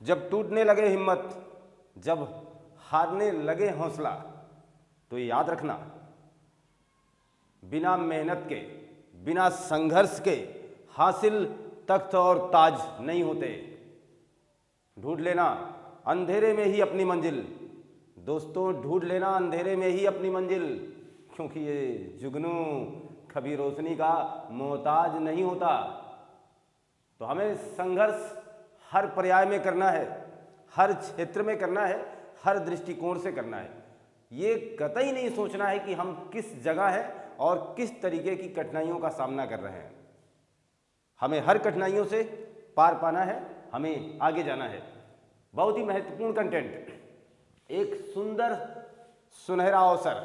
जब टूटने लगे हिम्मत, जब हारने लगे हौसला, तो ये याद रखना, बिना मेहनत के, बिना संघर्ष के हासिल तख्त और ताज नहीं होते। ढूंढ लेना अंधेरे में ही अपनी मंजिल, दोस्तों ढूंढ लेना अंधेरे में ही अपनी मंजिल, क्योंकि ये जुगनू कभी रोशनी का मोहताज नहीं होता। तो हमें संघर्ष हर पर्याय में करना है, हर क्षेत्र में करना है, हर दृष्टिकोण से करना है। ये कतई नहीं सोचना है कि हम किस जगह हैं और किस तरीके की कठिनाइयों का सामना कर रहे हैं। हमें हर कठिनाइयों से पार पाना है, हमें आगे जाना है। बहुत ही महत्वपूर्ण कंटेंट, एक सुंदर सुनहरा अवसर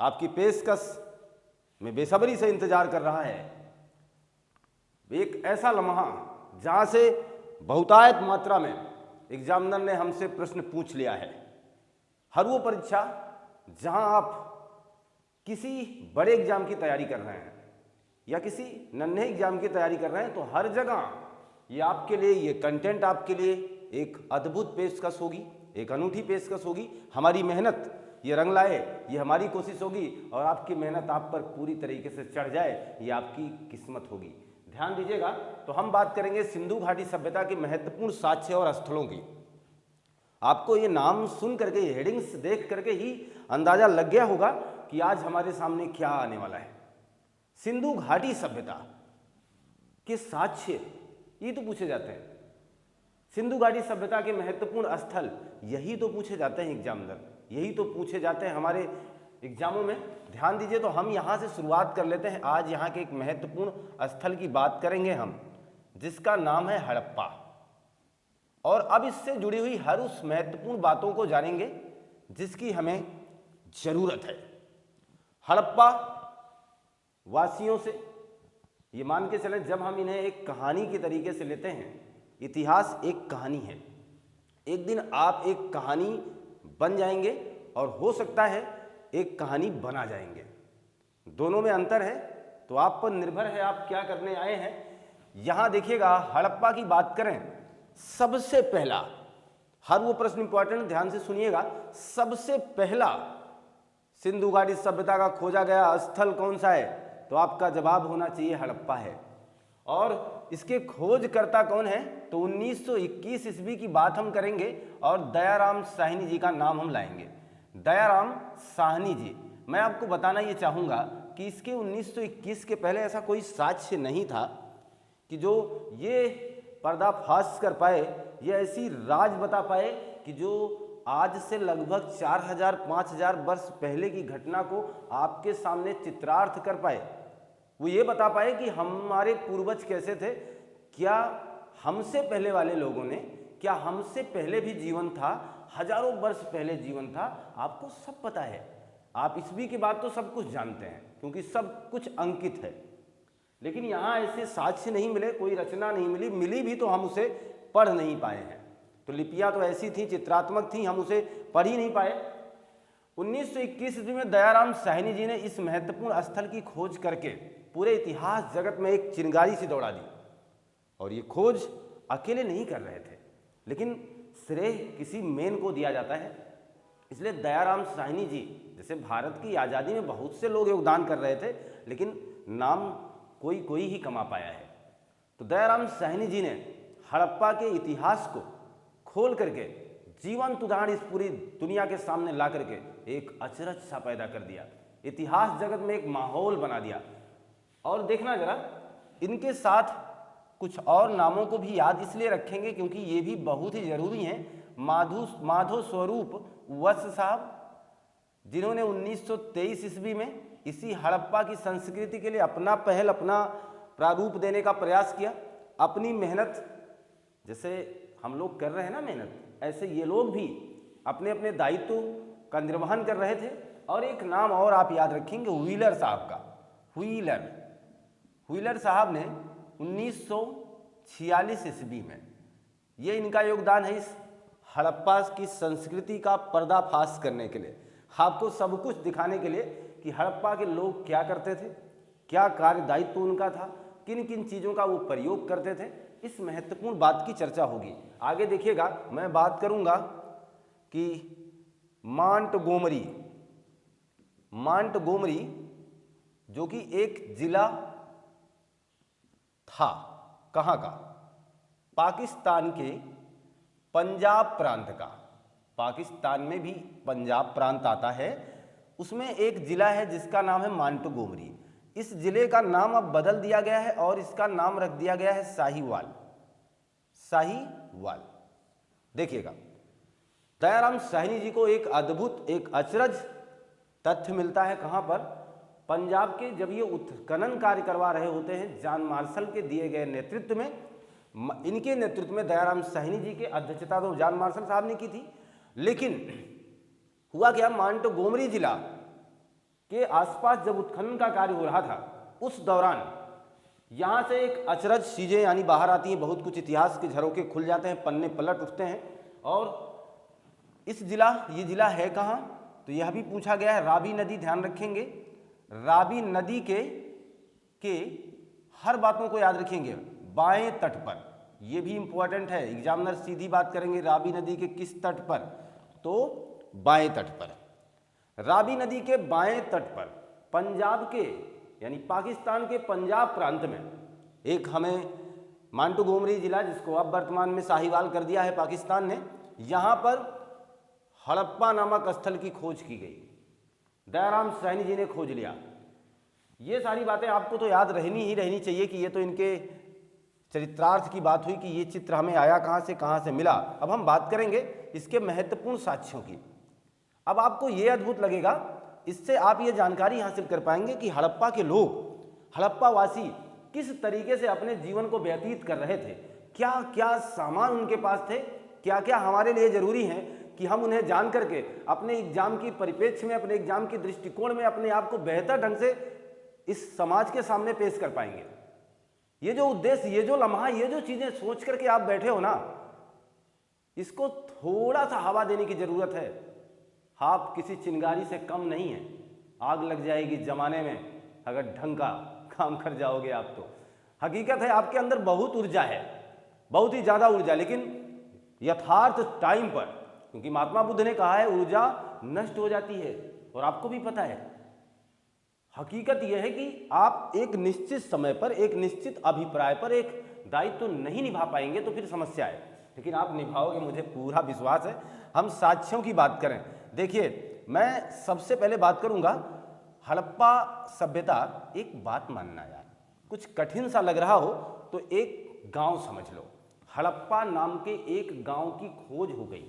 आपकी पेशकश में बेसब्री से इंतजार कर रहा है। एक ऐसा लम्हा जहां से बहुतायत मात्रा में एग्जामिनर ने हमसे प्रश्न पूछ लिया है। हर वो परीक्षा जहां आप किसी बड़े एग्जाम की तैयारी कर रहे हैं या किसी नन्हे एग्जाम की तैयारी कर रहे हैं, तो हर जगह ये आपके लिए, ये कंटेंट आपके लिए एक अद्भुत पेशकश होगी, एक अनूठी पेशकश होगी। हमारी मेहनत ये रंग लाए, ये हमारी कोशिश होगी, और आपकी मेहनत आप पर पूरी तरीके से चढ़ जाए, ये आपकी किस्मत होगी। ध्यान दीजिएगा। तो हम बात करेंगे सिंधु घाटी सभ्यता के महत्वपूर्ण साक्ष्य और स्थलों की। आपको ये नाम सुन करके, ये हेडिंग्स देख करके ही अंदाजा लग गया होगा कि आज हमारे सामने क्या आने वाला है। सिंधु घाटी सभ्यता के साक्ष्य ये तो पूछे जाते हैं, सिंधु घाटी सभ्यता के महत्वपूर्ण स्थल यही तो पूछे जाते हैं एग्जामिनर, यही तो पूछे जाते हैं हमारे एग्जामों में। ध्यान दीजिए। तो हम यहाँ से शुरुआत कर लेते हैं। आज यहाँ के एक महत्वपूर्ण स्थल की बात करेंगे हम, जिसका नाम है हड़प्पा। और अब इससे जुड़ी हुई हर उस महत्वपूर्ण बातों को जानेंगे जिसकी हमें जरूरत है। हड़प्पा वासियों से ये मान के चलें, जब हम इन्हें एक कहानी के तरीके से लेते हैं, इतिहास एक कहानी है, एक दिन आप एक कहानी बन जाएंगे और हो सकता है एक कहानी बना जाएंगे। दोनों में अंतर है, तो आप पर निर्भर है आप क्या करने आए हैं। यहां देखिएगा, हड़प्पा की बात करें, सबसे पहला, हर वो प्रश्न इंपॉर्टेंट, ध्यान से सुनिएगा। सबसे पहला सिंधु घाटी सभ्यता का खोजा गया स्थल कौन सा है? तो आपका जवाब होना चाहिए हड़प्पा है। और इसके खोजकर्ता कौन है? तो 1921 ईस्वी की बात हम करेंगे और दयाराम साहनी जी का नाम हम लाएंगे। दयाराम साहनी जी, मैं आपको बताना ये चाहूँगा कि इसके 1921 के पहले ऐसा कोई साक्ष्य नहीं था कि जो ये पर्दाफाश कर पाए, ये ऐसी राज बता पाए कि जो आज से लगभग 4000-5000 वर्ष पहले की घटना को आपके सामने चित्रार्थ कर पाए। वो ये बता पाए कि हमारे पूर्वज कैसे थे, क्या हमसे पहले वाले लोगों ने, क्या हमसे पहले भी जीवन था, हजारों वर्ष पहले जीवन था। आपको सब पता है, आप ईस्वी की बात तो सब कुछ जानते हैं क्योंकि सब कुछ अंकित है। लेकिन यहाँ ऐसे साक्ष्य नहीं मिले, कोई रचना नहीं मिली, मिली भी तो हम उसे पढ़ नहीं पाए हैं। तो लिपियाँ तो ऐसी थी, चित्रात्मक थी, हम उसे पढ़ ही नहीं पाए। 1921 ईस्वी में दयाराम साहनी जी ने इस महत्वपूर्ण स्थल की खोज करके पूरे इतिहास जगत में एक चिंगारी सी दौड़ा दी। और ये खोज अकेले नहीं कर रहे थे, लेकिन श्रेय किसी मेन को दिया जाता है। इसलिए दयाराम साहनी जी, जैसे भारत की आज़ादी में बहुत से लोग योगदान कर रहे थे, लेकिन नाम कोई कोई ही कमा पाया है। तो दयाराम साहनी जी ने हड़प्पा के इतिहास को खोल करके जीवंत उदाहरण इस पूरी दुनिया के सामने ला करके एक अचरज सा पैदा कर दिया, इतिहास जगत में एक माहौल बना दिया। और देखना जरा, इनके साथ कुछ और नामों को भी याद इसलिए रखेंगे क्योंकि ये भी बहुत ही जरूरी हैं। माधो स्वरूप वत्स साहब, जिन्होंने 1923 ईस्वी में इसी हड़प्पा की संस्कृति के लिए अपना प्रारूप देने का प्रयास किया। अपनी मेहनत, जैसे हम लोग कर रहे हैं ना मेहनत, ऐसे ये लोग भी अपने अपने दायित्व का निर्वहन कर रहे थे। और एक नाम और आप याद रखेंगे, व्हीलर साहब का। व्हीलर साहब ने 1946 ईस्वी में, ये इनका योगदान है इस हड़प्पा की संस्कृति का पर्दाफाश करने के लिए, आपको सब कुछ दिखाने के लिए कि हड़प्पा के लोग क्या करते थे, क्या कार्य दायित्व उनका था, किन किन चीज़ों का वो प्रयोग करते थे। इस महत्वपूर्ण बात की चर्चा होगी। आगे देखिएगा, मैं बात करूंगा कि मांटगोमरी जो कि एक जिला था, कहाँ का? पाकिस्तान के पंजाब प्रांत का। पाकिस्तान में भी पंजाब प्रांत आता है, उसमें एक जिला है जिसका नाम है मांटगोमरी। इस जिले का नाम अब बदल दिया गया है और इसका नाम रख दिया गया है साहिवाल। देखिएगा, दयाराम साहनी जी को एक अद्भुत, एक अचरज तथ्य मिलता है। कहाँ पर? पंजाब के जब ये उत्खनन कार्य करवा रहे होते हैं जॉन मार्शल के दिए गए नेतृत्व में, इनके नेतृत्व में दयाराम साहनी जी के अध्यक्षता तो जॉन मार्शल साहब ने की थी, लेकिन हुआ क्या, मांटगोमरी जिला के आसपास जब उत्खनन का कार्य हो रहा था, उस दौरान यहाँ से एक अचरज चीज़ें यानी बाहर आती हैं, बहुत कुछ इतिहास के झरोखे खुल जाते हैं, पन्ने पलट उठते हैं। और ये जिला है कहाँ? तो यह भी पूछा गया है। रावी नदी, ध्यान रखेंगे, रावी नदी के हर बातों को याद रखेंगे, बाएं तट पर। यह भी इंपॉर्टेंट है, एग्जामिनर सीधी बात करेंगे, रावी नदी के किस तट पर? तो बाएं तट पर। रावी नदी के बाएं तट पर पंजाब के यानी पाकिस्तान के पंजाब प्रांत में एक हमें मांटगोमरी जिला, जिसको अब वर्तमान में साहिवाल कर दिया है पाकिस्तान ने, यहाँ पर हड़प्पा नामक स्थल की खोज की गई। दयाराम साहनी जी ने खोज लिया। ये सारी बातें आपको तो याद रहनी चाहिए कि ये तो इनके चरित्रार्थ की बात हुई कि ये चित्र हमें आया कहाँ से मिला। अब हम बात करेंगे इसके महत्वपूर्ण साक्ष्यों की। अब आपको ये अद्भुत लगेगा, इससे आप ये जानकारी हासिल कर पाएंगे कि हड़प्पा के लोग, हड़प्पावासी किस तरीके से अपने जीवन को व्यतीत कर रहे थे, क्या क्या सामान उनके पास थे, क्या क्या हमारे लिए जरूरी है कि हम उन्हें जान करके अपने एग्जाम की परिप्रेक्ष्य में, अपने एग्जाम की दृष्टिकोण में अपने आप को बेहतर ढंग से इस समाज के सामने पेश कर पाएंगे। ये जो उद्देश्य, ये जो लम्हा, ये जो चीजें सोच करके आप बैठे हो ना, इसको थोड़ा सा हवा देने की जरूरत है। आप किसी चिंगारी से कम नहीं है, आग लग जाएगी जमाने में अगर ढंग का काम कर जाओगे आप तो। हकीकत है आपके अंदर बहुत ऊर्जा है, बहुत ही ज्यादा ऊर्जा, लेकिन यथार्थ टाइम पर, क्योंकि महात्मा बुद्ध ने कहा है ऊर्जा नष्ट हो जाती है, और आपको भी पता है। हकीकत यह है कि आप एक निश्चित समय पर, एक निश्चित अभिप्राय पर एक दायित्व तो नहीं निभा पाएंगे तो फिर समस्या है, लेकिन आप निभाओगे, मुझे पूरा विश्वास है। हम साक्ष्यों की बात करें, देखिए मैं सबसे पहले बात करूंगा हड़प्पा सभ्यता। एक बात मानना यार, कुछ कठिन सा लग रहा हो तो एक गांव समझ लो। हड़प्पा नाम के एक गांव की खोज हो गई।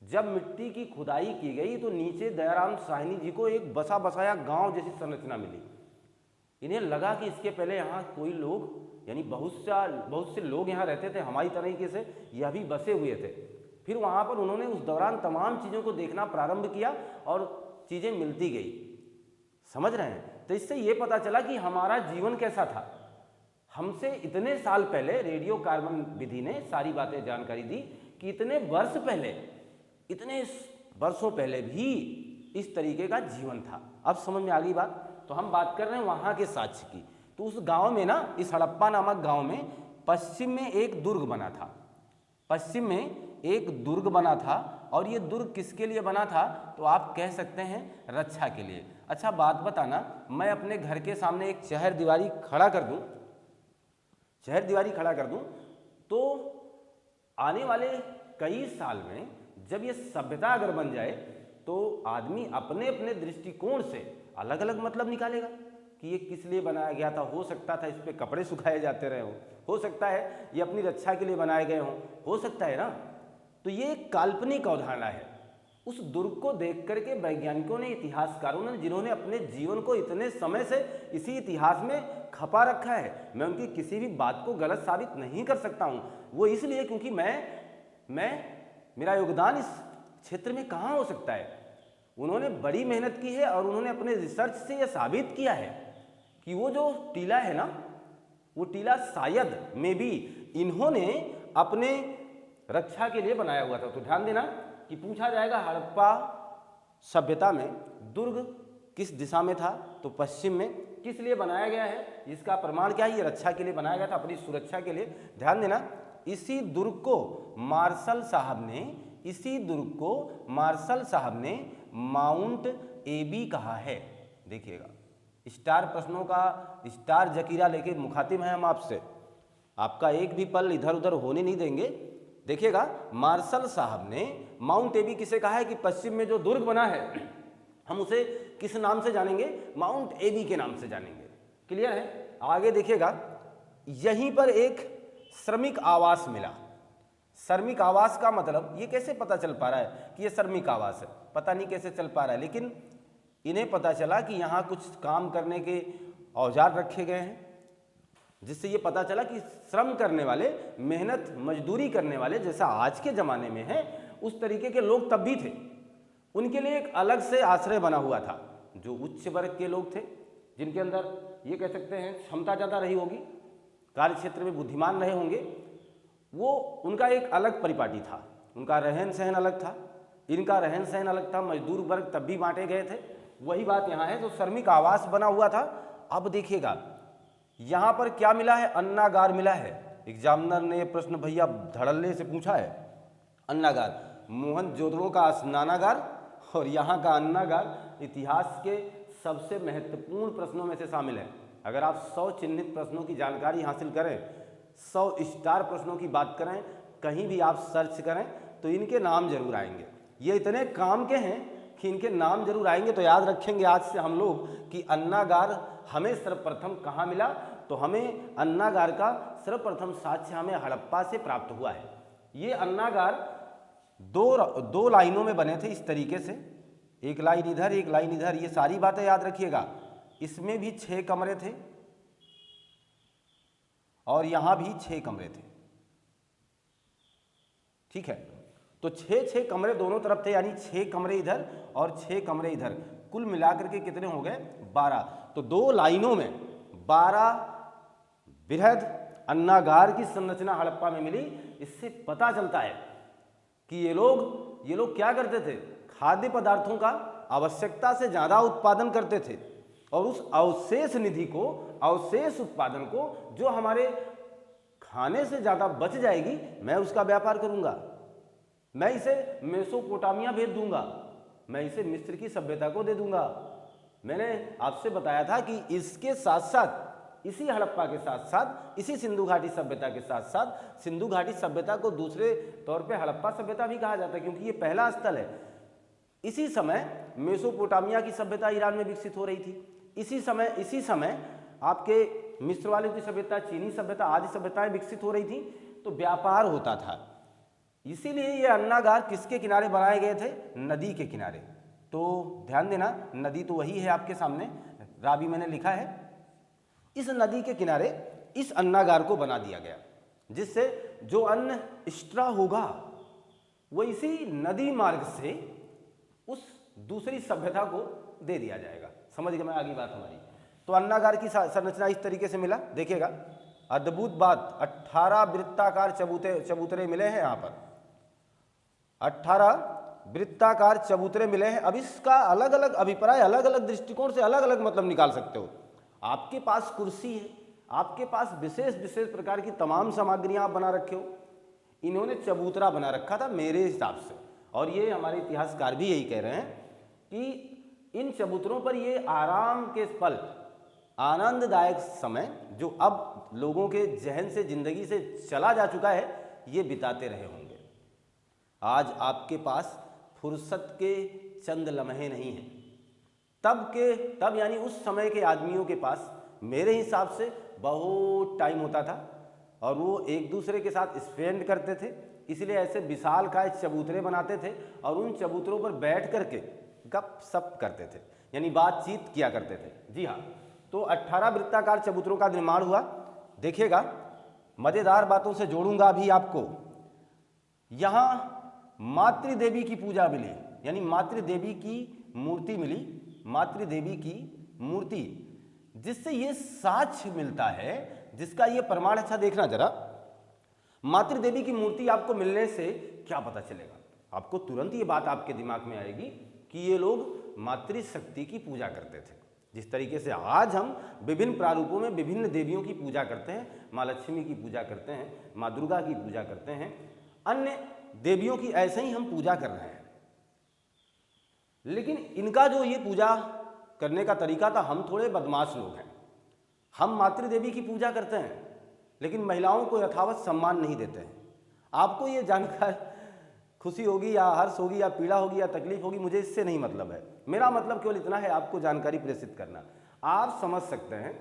जब मिट्टी की खुदाई की गई तो नीचे दयाराम साहनी जी को एक बसा बसाया गांव जैसी संरचना मिली। इन्हें लगा कि इसके पहले यहाँ कोई लोग, यानी बहुत से लोग यहाँ रहते थे, हमारी तरीके से यह भी बसे हुए थे। फिर वहाँ पर उन्होंने उस दौरान तमाम चीज़ों को देखना प्रारंभ किया और चीज़ें मिलती गई। समझ रहे हैं? तो इससे ये पता चला कि हमारा जीवन कैसा था। हमसे इतने साल पहले रेडियो कार्बन विधि ने सारी बातें जानकारी दी कि इतने वर्षों पहले भी इस तरीके का जीवन था। अब समझ में आ गई बात। तो हम बात कर रहे हैं वहाँ के साक्ष्य की। तो उस गांव में ना, इस हड़प्पा नामक गांव में पश्चिम में एक दुर्ग बना था। पश्चिम में एक दुर्ग बना था, और ये दुर्ग किसके लिए बना था? तो आप कह सकते हैं रक्षा के लिए। अच्छा बात बताना, मैं अपने घर के सामने एक चहर दीवारी खड़ा कर दूं तो आने वाले कई साल में जब ये सभ्यता अगर बन जाए तो आदमी अपने अपने दृष्टिकोण से अलग अलग मतलब निकालेगा कि ये किस लिए बनाया गया था। हो सकता था इस पे कपड़े सुखाए जाते रहे हो सकता है ये अपनी रक्षा के लिए बनाए गए हो सकता है ना। तो ये एक काल्पनिक अवधारणा है। उस दुर्ग को देख करके वैज्ञानिकों ने, इतिहासकारों ने, जिन्होंने अपने जीवन को इतने समय से इसी इतिहास में खपा रखा है, मैं उनकी किसी भी बात को गलत साबित नहीं कर सकता हूँ। वो इसलिए क्योंकि मेरा योगदान इस क्षेत्र में कहाँ हो सकता है। उन्होंने बड़ी मेहनत की है और उन्होंने अपने रिसर्च से यह साबित किया है कि वो जो टीला है ना, वो टीला शायद में भी इन्होंने अपने रक्षा के लिए बनाया हुआ था। तो ध्यान देना कि पूछा जाएगा हड़प्पा सभ्यता में दुर्ग किस दिशा में था, तो पश्चिम में। किस लिए बनाया गया है, इसका प्रमाण क्या है, ये रक्षा के लिए बनाया गया था, अपनी सुरक्षा के लिए। ध्यान देना, इसी दुर्ग को मार्शल साहब ने माउंट एबी कहा है। देखिएगा, स्टार प्रश्नों का स्टार जकीरा लेके मुखातिब हैं हम आपसे, आपका एक भी पल इधर उधर होने नहीं देंगे। देखिएगा, मार्शल साहब ने माउंट एबी किसे कहा है कि पश्चिम में जो दुर्ग बना है हम उसे किस नाम से जानेंगे, माउंट एबी के नाम से जानेंगे। क्लियर है। आगे देखिएगा, यहीं पर एक श्रमिक आवास मिला। श्रमिक आवास का मतलब ये कैसे पता चल पा रहा है कि ये श्रमिक आवास है, पता नहीं कैसे चल पा रहा है, लेकिन इन्हें पता चला कि यहाँ कुछ काम करने के औजार रखे गए हैं, जिससे ये पता चला कि श्रम करने वाले, मेहनत मजदूरी करने वाले जैसा आज के ज़माने में है उस तरीके के लोग तब भी थे। उनके लिए एक अलग से आश्रय बना हुआ था। जो उच्च वर्ग के लोग थे, जिनके अंदर ये कह सकते हैं क्षमता ज़्यादा रही होगी, कार्य क्षेत्र में बुद्धिमान रहे होंगे, वो उनका एक अलग परिपाटी था, उनका रहन सहन अलग था, इनका रहन सहन अलग था। मजदूर वर्ग तब भी बांटे गए थे। वही बात यहाँ है, जो श्रमिक आवास बना हुआ था। अब देखिएगा, यहाँ पर क्या मिला है, अन्नागार मिला है। एग्जामिनर ने प्रश्न भैया धड़ल्ले से पूछा है, अन्नागार, मोहनजोदड़ो का स्नानागार और यहाँ का अन्नागार इतिहास के सबसे महत्वपूर्ण प्रश्नों में से शामिल है। अगर आप 100 चिन्हित प्रश्नों की जानकारी हासिल करें, 100 स्टार प्रश्नों की बात करें, कहीं भी आप सर्च करें तो इनके नाम जरूर आएंगे। ये इतने काम के हैं कि इनके नाम जरूर आएंगे। तो याद रखेंगे आज से हम लोग कि अन्नागार हमें सर्वप्रथम कहाँ मिला, तो हमें अन्नागार का सर्वप्रथम साक्ष्य हमें हड़प्पा से प्राप्त हुआ है। ये अन्नागार दो लाइनों में बने थे इस तरीके से, एक लाइन इधर एक लाइन इधर। ये सारी बातें याद रखिएगा। इसमें भी 6 कमरे थे और यहां भी 6 कमरे थे। ठीक है, तो 6 कमरे दोनों तरफ थे, यानी 6 कमरे इधर और 6 कमरे इधर, कुल मिलाकर के कितने हो गए, 12। तो 2 लाइनों में 12 बृहद अन्नागार की संरचना हड़प्पा में मिली। इससे पता चलता है कि ये लोग क्या करते थे, खाद्य पदार्थों का आवश्यकता से ज़्यादा उत्पादन करते थे और उस अवशेष निधि को, अवशेष उत्पादन को, जो हमारे खाने से ज़्यादा बच जाएगी, मैं उसका व्यापार करूँगा, मैं इसे मेसोपोटामिया भेज दूंगा, मैं इसे मिस्र की सभ्यता को दे दूंगा। मैंने आपसे बताया था कि इसके साथ साथ, इसी हड़प्पा के साथ साथ, इसी सिंधु घाटी सभ्यता के साथ साथ, सिंधु घाटी सभ्यता को दूसरे तौर पे हड़प्पा सभ्यता भी कहा जाता है, क्योंकि ये पहला स्थल है। इसी समय मेसोपोटामिया की सभ्यता ईरान में विकसित हो रही थी। इसी समय आपके मिस्र वालों की सभ्यता, चीनी सभ्यता, आदि सभ्यताएं विकसित हो रही थी। तो व्यापार होता था। इसीलिए ये अन्नागार किसके किनारे बनाए गए थे, नदी के किनारे। तो ध्यान देना, नदी तो वही है आपके सामने, रावी मैंने लिखा है। इस नदी के किनारे इस अन्नागार को बना दिया गया, जिससे जो अन्न एक्स्ट्रा होगा वो इसी नदी मार्ग से उस दूसरी सभ्यता को दे दिया जाएगा। समझ गए मैं आगे बात हमारी। तो अन्नागार की संरचना इस तरीके से मिला। देखिएगा, अद्भुत बात, 18 वृत्ताकार चबूतरे मिले हैं यहाँ पर, 18 वृत्ताकार चबूतरे मिले हैं। अब इसका अलग अलग अभिप्राय, अलग अलग दृष्टिकोण से अलग अलग मतलब निकाल सकते हो। आपके पास कुर्सी है, आपके पास विशेष विशेष प्रकार की तमाम सामग्रियां आप बना रखे हो, इन्होंने चबूतरा बना रखा था मेरे हिसाब से। और ये हमारे इतिहासकार भी यही कह रहे हैं कि इन चबूतरों पर ये आराम के पल, आनंददायक समय, जो अब लोगों के जहन से, जिंदगी से चला जा चुका है, ये बिताते रहे होंगे। आज आपके पास फुर्सत के चंद लम्हे नहीं हैं। तब यानी उस समय के आदमियों के पास मेरे हिसाब से बहुत टाइम होता था और वो एक दूसरे के साथ स्पेंड करते थे। इसलिए ऐसे विशालकाय चबूतरे बनाते थे और उन चबूतरों पर बैठ करके गपशप करते थे, यानी बातचीत किया करते थे। जी हाँ, तो 18 वृत्ताकार चबूतरों का निर्माण हुआ। देखिएगा, मज़ेदार बातों से जोड़ूंगा अभी आपको। यहाँ मातृदेवी की पूजा मिली, यानी मातृदेवी की मूर्ति मिली, मातृदेवी की मूर्ति, जिससे ये साक्ष्य मिलता है, जिसका ये प्रमाण। अच्छा देखना जरा, मातृदेवी की मूर्ति आपको मिलने से क्या पता चलेगा, आपको तुरंत ये बात आपके दिमाग में आएगी कि ये लोग मातृशक्ति की पूजा करते थे। जिस तरीके से आज हम विभिन्न प्रारूपों में विभिन्न देवियों की पूजा करते हैं, माँ लक्ष्मी की पूजा करते हैं, माँ दुर्गा की पूजा करते हैं, अन्य देवियों की ऐसे ही हम पूजा कर रहे हैं। लेकिन इनका जो ये पूजा करने का तरीका था, हम थोड़े बदमाश लोग हैं। हम मातृदेवी की पूजा करते हैं लेकिन महिलाओं को यथावत सम्मान नहीं देते हैं। आपको ये जानकर खुशी होगी या हर्ष होगी या पीड़ा होगी या तकलीफ होगी, मुझे इससे नहीं मतलब है। मेरा मतलब केवल इतना है, आपको जानकारी प्रेषित करना। आप समझ सकते हैं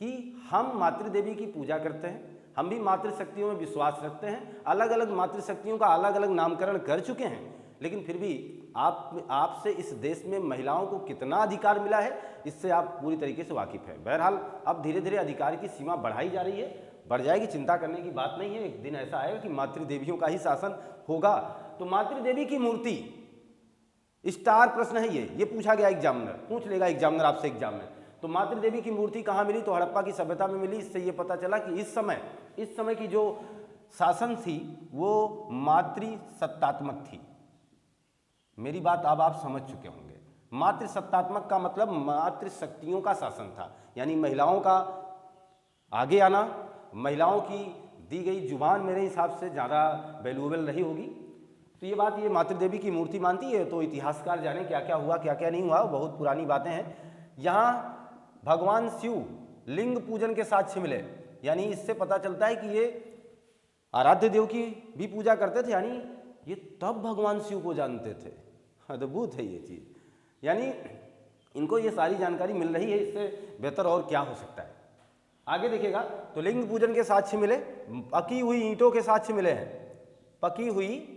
कि हम मातृदेवी की पूजा करते हैं, हम भी मातृशक्तियों में विश्वास रखते हैं, अलग अलग मातृशक्तियों का अलग अलग नामकरण कर चुके हैं, लेकिन फिर भी आपसे इस देश में महिलाओं को कितना अधिकार मिला है, इससे आप पूरी तरीके से वाकिफ़ हैं। बहरहाल अब धीरे धीरे अधिकार की सीमा बढ़ाई जा रही है, बढ़ जाएगी, चिंता करने की बात नहीं है। एक दिन ऐसा आएगा कि मातृदेवियों का ही शासन होगा। तो मातृदेवी की मूर्ति, स्टार प्रश्न है ये पूछा गया, एग्जामिनर पूछ लेगा, एग्जामिनर आपसे एग्जाम में। तो मातृदेवी की मूर्ति कहाँ मिली? तो हड़प्पा की सभ्यता में मिली। इससे ये पता चला कि इस समय की जो शासन थी वो मातृसत्तात्मक थी। मेरी बात अब आप समझ चुके होंगे। मातृसत्तात्मक का मतलब मातृशक्तियों का शासन था, यानी महिलाओं का आगे आना, महिलाओं की दी गई जुबान मेरे हिसाब से ज़्यादा वैल्यूएबल रही होगी। तो ये बात ये मातृदेवी की मूर्ति मानती है। तो इतिहासकार जाने क्या क्या हुआ क्या क्या नहीं हुआ, बहुत पुरानी बातें हैं। यहाँ भगवान शिव लिंग पूजन के साक्ष्य मिले, यानी इससे पता चलता है कि ये आराध्य देव की भी पूजा करते थे, यानी ये तब भगवान शिव को जानते थे। अद्भुत है ये चीज़, यानी इनको ये सारी जानकारी मिल रही है, इससे बेहतर और क्या हो सकता है। आगे देखिएगा तो लिंग पूजन के साक्ष्य मिले, पकी हुई ईंटों के साक्ष्य मिले हैं, पकी हुई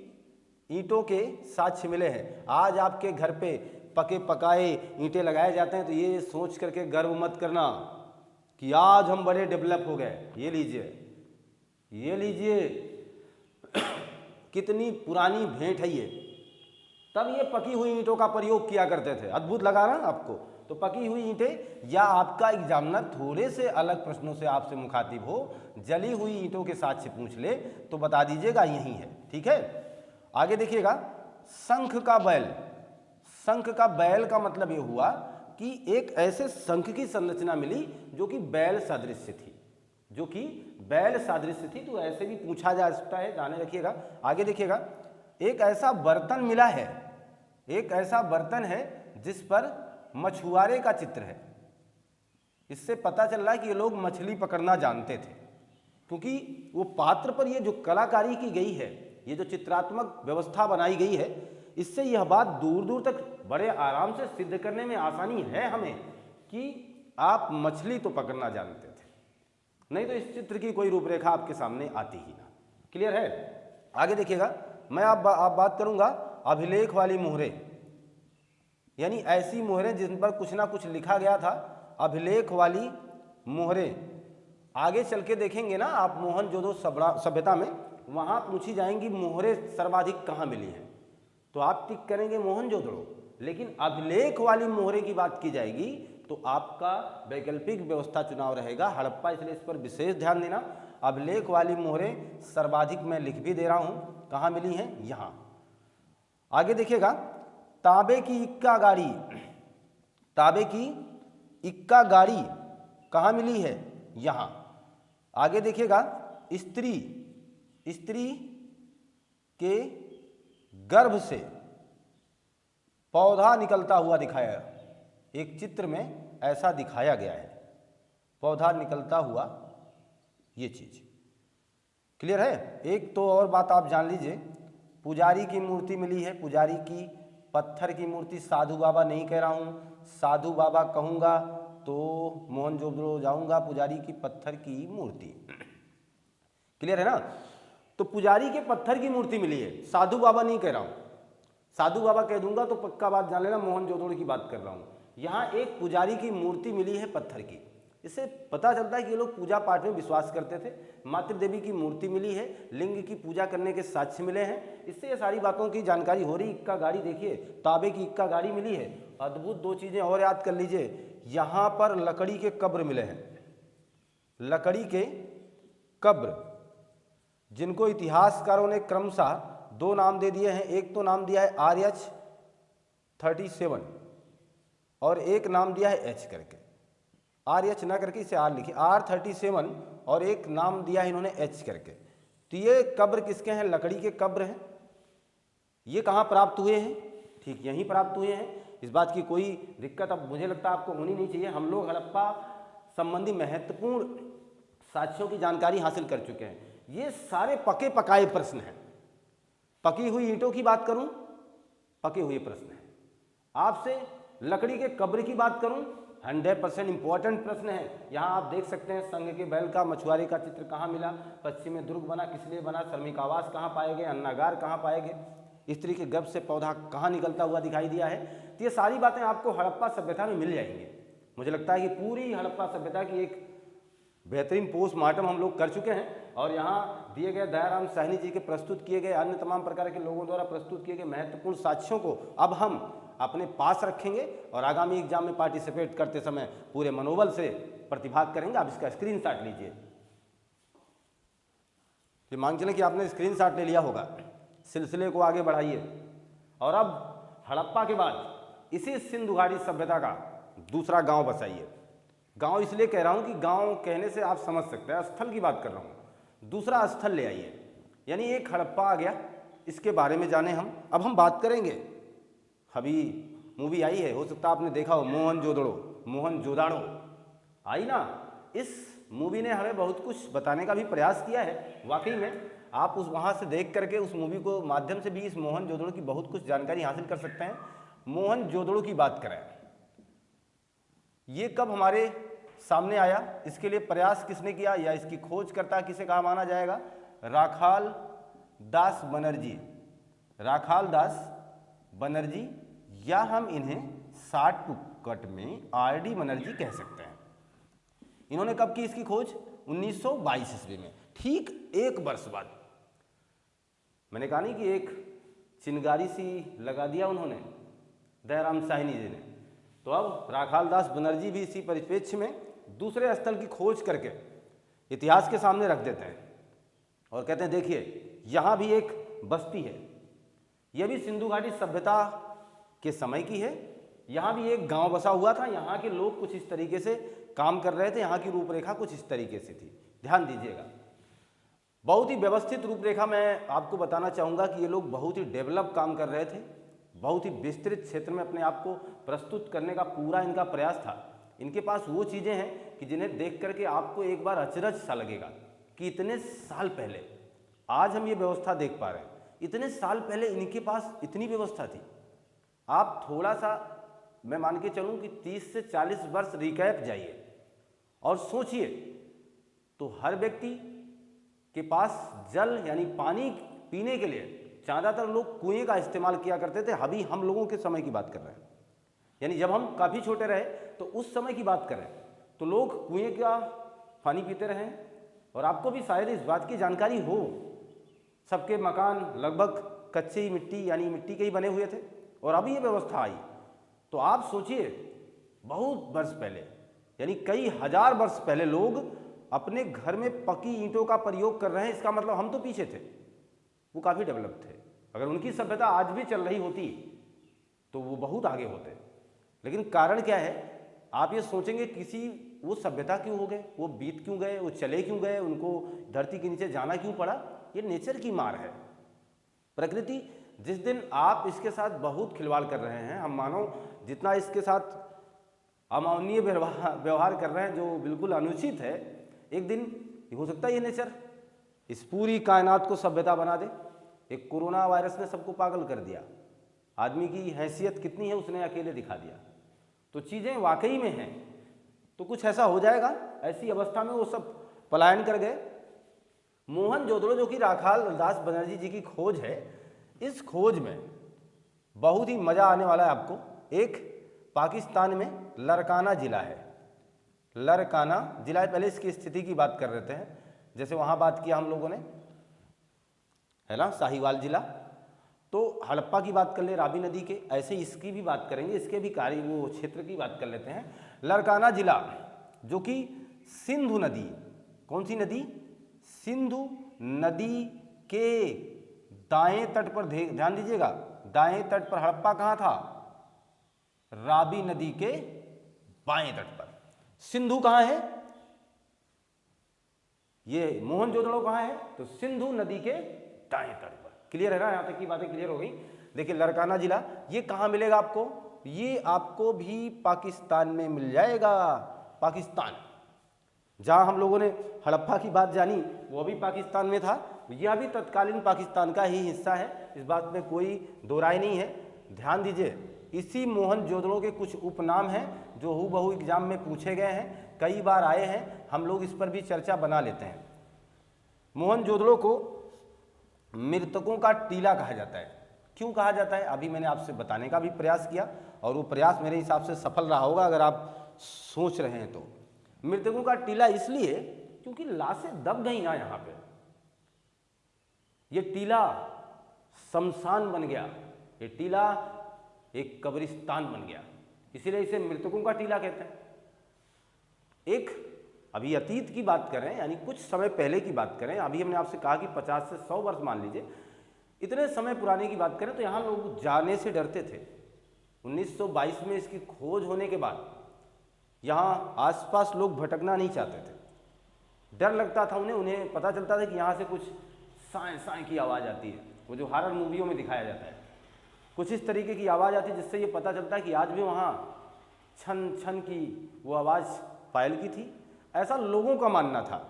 ईंटों के साक्ष्य मिले हैं। आज आपके घर पे पके पकाए ईंटें लगाए जाते हैं, तो ये सोच करके गर्व मत करना कि आज हम बड़े डेवलप हो गए। ये लीजिए कितनी पुरानी भेंट है ये। तब ये पकी हुई ईंटों का प्रयोग किया करते थे। अद्भुत लगा ना आपको? तो पकी हुई ईंटें, या आपका एग्जामिनर थोड़े से अलग प्रश्नों से आपसे मुखातिब हो, जली हुई ईंटों के साक्ष्य पूछ ले तो बता दीजिएगा यही है। ठीक है, आगे देखिएगा शंख का बैल। शंख का बैल का मतलब ये हुआ कि एक ऐसे शंख की संरचना मिली जो कि बैल सादृश्य थी, तो ऐसे भी पूछा जा सकता है, ध्यान रखिएगा। आगे देखिएगा एक ऐसा बर्तन मिला है, एक ऐसा बर्तन है जिस पर मछुआरे का चित्र है। इससे पता चल रहा है कि ये लोग मछली पकड़ना जानते थे, क्योंकि वो पात्र पर ये जो कलाकारी की गई है, ये जो चित्रात्मक व्यवस्था बनाई गई है, इससे यह बात दूर दूर तक बड़े आराम से सिद्ध करने में आसानी है हमें कि आप मछली तो पकड़ना जानते थे, नहीं तो इस चित्र की कोई रूपरेखा आपके सामने आती ही ना। क्लियर है? आगे देखिएगा, मैं आप बात करूंगा अभिलेख वाली मोहरें, यानी ऐसी मोहरें जिन पर कुछ ना कुछ लिखा गया था, अभिलेख वाली मोहरें। आगे चल के देखेंगे ना आप, मोहनजोदड़ो सभ्यता में वहाँ पूछी जाएंगी मोहरें सर्वाधिक कहाँ मिली हैं, तो आप टिक करेंगे मोहनजोदड़ो। लेकिन अभिलेख वाली मोहरें की बात की जाएगी तो आपका वैकल्पिक व्यवस्था चुनाव रहेगा हड़प्पा, इसलिए इस पर विशेष ध्यान देना। अभिलेख वाली मोहरें सर्वाधिक मैं लिख भी दे रहा हूँ, कहाँ मिली हैं? यहाँ। आगे देखिएगा तांबे की इक्का गाड़ी, तांबे की इक्का गाड़ी कहाँ मिली है? यहाँ। आगे देखिएगा स्त्री के गर्भ से पौधा निकलता हुआ दिखाया, एक चित्र में ऐसा दिखाया गया है, पौधा निकलता हुआ, ये चीज क्लियर है। एक तो और बात आप जान लीजिए, पुजारी की मूर्ति मिली है, पुजारी की पत्थर की मूर्ति। साधु बाबा नहीं कह रहा हूँ, साधु बाबा कहूँगा तो मोहनजोदड़ो जाऊँगा। पुजारी की पत्थर की मूर्ति, क्लियर है ना? तो पुजारी के पत्थर की मूर्ति मिली है, साधु बाबा नहीं कह रहा हूँ। साधु बाबा कह दूंगा तो पक्का बात जान लेना मोहनजोदड़ो की बात कर रहा हूँ। यहाँ एक पुजारी की मूर्ति मिली है पत्थर की, इससे पता चलता है कि ये लोग पूजा पाठ में विश्वास करते थे। मातृदेवी की मूर्ति मिली है, लिंग की पूजा करने के साक्ष्य मिले हैं, इससे ये सारी बातों की जानकारी हो रही। इक्का गाड़ी देखिए, तांबे की इक्का गाड़ी मिली है। अद्भुत दो चीज़ें और याद कर लीजिए, यहाँ पर लकड़ी के कब्र मिले हैं, लकड़ी के कब्र, जिनको इतिहासकारों ने क्रमशः दो नाम दे दिए हैं। एक तो नाम दिया है RH-37 और एक नाम दिया है H करके। RH ना करके इसे R लिखिए, R37 और एक नाम दिया है इन्होंने H करके। तो ये कब्र किसके हैं? लकड़ी के कब्र हैं। ये कहाँ प्राप्त हुए हैं? ठीक यहीं प्राप्त हुए हैं। इस बात की कोई दिक्कत अब मुझे लगता है आपको होनी नहीं चाहिए। हम लोग हड़प्पा संबंधी महत्वपूर्ण साक्ष्यों की जानकारी हासिल कर चुके हैं। ये सारे पके पकाए प्रश्न हैं। पकी हुई ईंटों की बात करूं, पके हुए प्रश्न हैं। आपसे लकड़ी के कब्र की बात करूं, 100% इंपॉर्टेंट प्रश्न है। यहाँ आप देख सकते हैं संघ के बैल का मछुआरे का चित्र कहाँ मिला, पश्चिम में दुर्ग बना, किस लिए बना, श्रमिक आवास कहाँ पाए गए, अन्नागार कहाँ पाए गए, स्त्री के गर्भ से पौधा कहाँ निकलता हुआ दिखाई दिया है। तो ये सारी बातें आपको हड़प्पा सभ्यता में मिल जाएंगी। मुझे लगता है कि पूरी हड़प्पा सभ्यता की एक बेहतरीन पोस्टमार्टम हम लोग कर चुके हैं और यहाँ दिए गए दयाराम साहनी जी के प्रस्तुत किए गए अन्य तमाम प्रकार के लोगों द्वारा प्रस्तुत किए गए महत्वपूर्ण साक्ष्यों को अब हम अपने पास रखेंगे और आगामी एग्जाम में पार्टिसिपेट करते समय पूरे मनोबल से प्रतिभाग करेंगे। आप इसका स्क्रीनशॉट लीजिए। ये मान चलें कि आपने स्क्रीनशॉट ले लिया होगा। सिलसिले को आगे बढ़ाइए और अब हड़प्पा के बाद इसी सिंधु घाटी सभ्यता का दूसरा गांव बसाइए। गांव इसलिए कह रहा हूं कि गांव कहने से आप समझ सकते हैं, स्थल की बात कर रहा हूं। दूसरा स्थल ले आइए, यानी एक हड़प्पा आ गया, इसके बारे में जाने हम। अब हम बात करेंगे, अभी मूवी आई है, हो सकता है आपने देखा हो, मोहनजोदाड़ो आई ना। इस मूवी ने हमें बहुत कुछ बताने का भी प्रयास किया है। वाकई में आप उस वहाँ से देख करके उस मूवी को माध्यम से भी इस मोहनजोदड़ो की बहुत कुछ जानकारी हासिल कर सकते हैं। मोहनजोदड़ो की बात करें, ये कब हमारे सामने आया, इसके लिए प्रयास किसने किया या इसकी खोजकर्ता किसे कहा माना जाएगा? राखाल दास बनर्जी। राखाल दास बनर्जी, या हम इन्हें शॉर्टकट में RD बनर्जी कह सकते हैं। इन्होंने कब की इसकी खोज? 1922 ईस्वी में, ठीक एक वर्ष बाद। मैंने कहा नहीं कि एक चिनगारी सी लगा दिया उन्होंने दयाराम साहनी जी ने। तो अब राखाल दास बनर्जी भी इसी परिप्रेक्ष्य में दूसरे स्थल की खोज करके इतिहास के सामने रख देते हैं और कहते हैं देखिए यहाँ भी एक बस्ती है, यह भी सिंधु घाटी सभ्यता के समय की है। यहाँ भी एक गांव बसा हुआ था, यहाँ के लोग कुछ इस तरीके से काम कर रहे थे, यहाँ की रूपरेखा कुछ इस तरीके से थी। ध्यान दीजिएगा, बहुत ही व्यवस्थित रूपरेखा मैं आपको बताना चाहूँगा कि ये लोग बहुत ही डेवलप काम कर रहे थे, बहुत ही विस्तृत क्षेत्र में अपने आप को प्रस्तुत करने का पूरा इनका प्रयास था। इनके पास वो चीज़ें हैं कि जिन्हें देख करके आपको एक बार अचरज सा लगेगा कि इतने साल पहले, आज हम ये व्यवस्था देख पा रहे हैं, इतने साल पहले इनके पास इतनी व्यवस्था थी। आप थोड़ा सा, मैं मान के चलूँ कि 30 से 40 वर्ष रिकैप जाइए और सोचिए, तो हर व्यक्ति के पास जल यानी पानी पीने के लिए ज़्यादातर लोग कुएं का इस्तेमाल किया करते थे। अभी हम लोगों के समय की बात कर रहे हैं, यानी जब हम काफ़ी छोटे रहे तो उस समय की बात करें तो लोग कुएं का पानी पीते रहे। और आपको भी शायद इस बात की जानकारी हो, सबके मकान लगभग कच्चे ही मिट्टी यानी मिट्टी के ही बने हुए थे और अभी ये व्यवस्था आई। तो आप सोचिए, बहुत वर्ष पहले यानी कई हजार वर्ष पहले लोग अपने घर में पकी ईंटों का प्रयोग कर रहे हैं। इसका मतलब हम तो पीछे थे, वो काफ़ी डेवलप थे। अगर उनकी सभ्यता आज भी चल रही होती तो वो बहुत आगे होते। लेकिन कारण क्या है? आप ये सोचेंगे किसी वो सभ्यता क्यों हो गए, वो बीत क्यों गए, वो चले क्यों गए, उनको धरती के नीचे जाना क्यों पड़ा? ये नेचर की मार है। प्रकृति जिस दिन आप इसके साथ बहुत खिलवाड़ कर रहे हैं, हम मानव जितना इसके साथ अमानवीय व्यवहार कर रहे हैं जो बिल्कुल अनुचित है, एक दिन हो सकता है ये नेचर इस पूरी कायनात को सभ्यता बना दे। एक कोरोना वायरस ने सबको पागल कर दिया, आदमी की हैसियत कितनी है उसने अकेले दिखा दिया। तो चीज़ें वाकई में हैं, तो कुछ ऐसा हो जाएगा। ऐसी अवस्था में वो सब पलायन कर गए। मोहनजोदड़ो जो कि राखाल दास बनर्जी जी की खोज है, इस खोज में बहुत ही मज़ा आने वाला है आपको। एक पाकिस्तान में लरकाना ज़िला है, लरकाना ज़िला है। पहले इसकी स्थिति की बात कर लेते हैं, जैसे वहाँ बात किया हम लोगों ने, है ना, साहिवाल ज़िला। तो हड़प्पा की बात कर ले, रावी नदी के, ऐसे इसकी भी बात करेंगे, इसके भी कार्य वो क्षेत्र की बात कर लेते हैं। लरकाना ज़िला जो कि सिंधु नदी, कौन सी नदी? सिंधु नदी के दाएं तट पर, ध्यान दीजिएगा, दाएं तट पर। हड़प्पा कहाँ था? रावी नदी के बाएं तट पर। सिंधु कहाँ है? ये मोहनजोदड़ो कहाँ है? तो सिंधु नदी के दाएं तट पर। क्लियर है ना? यहां तक की बातें क्लियर हो गई। देखिए लड़काना जिला ये कहाँ मिलेगा आपको? ये आपको भी पाकिस्तान में मिल जाएगा। पाकिस्तान, जहां हम लोगों ने हड़प्पा की बात जानी वो भी पाकिस्तान में था, यह भी तत्कालीन पाकिस्तान का ही हिस्सा है, इस बात में कोई दो राय नहीं है। ध्यान दीजिए, इसी मोहनजोदड़ो के कुछ उपनाम हैं जो हूबहू एग्जाम में पूछे गए हैं, कई बार आए हैं, हम लोग इस पर भी चर्चा बना लेते हैं। मोहनजोदड़ो को मृतकों का टीला कहा जाता है। क्यों कहा जाता है? अभी मैंने आपसे बताने का भी प्रयास किया और वो प्रयास मेरे हिसाब से सफल रहा होगा अगर आप सोच रहे हैं तो। मृतकों का टीला इसलिए क्योंकि लाशें दब गई ना यहाँ पे, ये टीला शमशान बन गया, ये टीला एक कब्रिस्तान बन गया, इसीलिए इसे मृतकों का टीला कहते हैं। एक अभी अतीत की बात करें, यानी कुछ समय पहले की बात करें, अभी हमने आपसे कहा कि 50 से 100 वर्ष मान लीजिए, इतने समय पुराने की बात करें तो यहाँ लोग जाने से डरते थे। 1922 में इसकी खोज होने के बाद यहाँ आसपास लोग भटकना नहीं चाहते थे, डर लगता था उन्हें पता चलता था कि यहाँ से कुछ साएं साएं की आवाज़ आती है, वो जो हॉरर मूवियों में दिखाया जाता है, कुछ इस तरीके की आवाज़ आती है जिससे ये पता चलता है कि आज भी वहाँ छन छन की वो आवाज़ पायल की थी, ऐसा लोगों का मानना था।